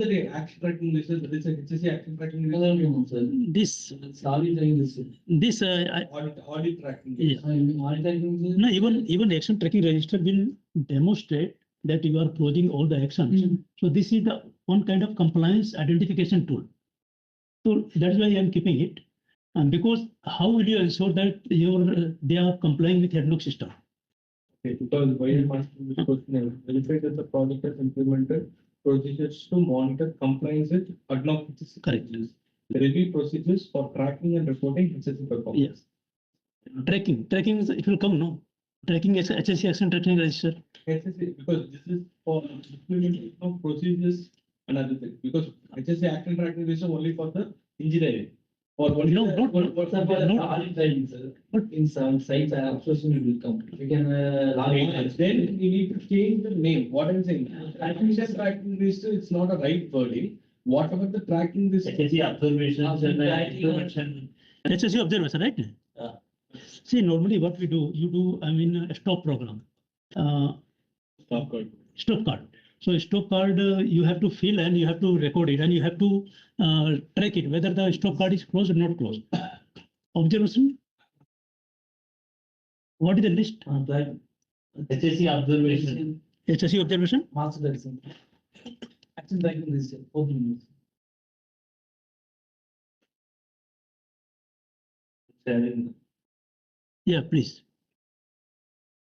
the action tracking register, there is a HSE action tracking No, register. no, no, sir. This Sorry, saying this. this Audit tracking. yeah. Monitoring. No, even action tracking register will demonstrate that you are closing all the actions. So this is the one kind of compliance identification tool. So that's why I am keeping it. And because how will you ensure that they are complying with headlock system? Okay, because why I'm asking this question is verify that the project has implemented procedures to monitor compliance with HSE HSE Correct. procedures. There will be procedures for tracking and reporting HSE performance. Yes. Tracking it will come, no? Tracking HSE action tracking register. HSE, because this is for implementation of procedures and other things. Because HSE action tracking register only for the engineering. Or what is No, the- not- what- Sir, for the No. audit training, sir. But in some sites, absolutely will come. We can log in. Then we need to change the name. What I'm saying, action tracking register, it's not a right wording. Whatever the tracking register. HSE observations and Tracking. implementation. HSE observation, right? See, normally what we do, you do, a stop program. Stop code. Stop card. So stop card, you have to fill and you have to record it and you have to track it, whether the stop card is closed or not closed. Observation. What is the list? HSE observation. HSE observation. Master direction. Action tracking register. Open. Sharing. Yeah, please.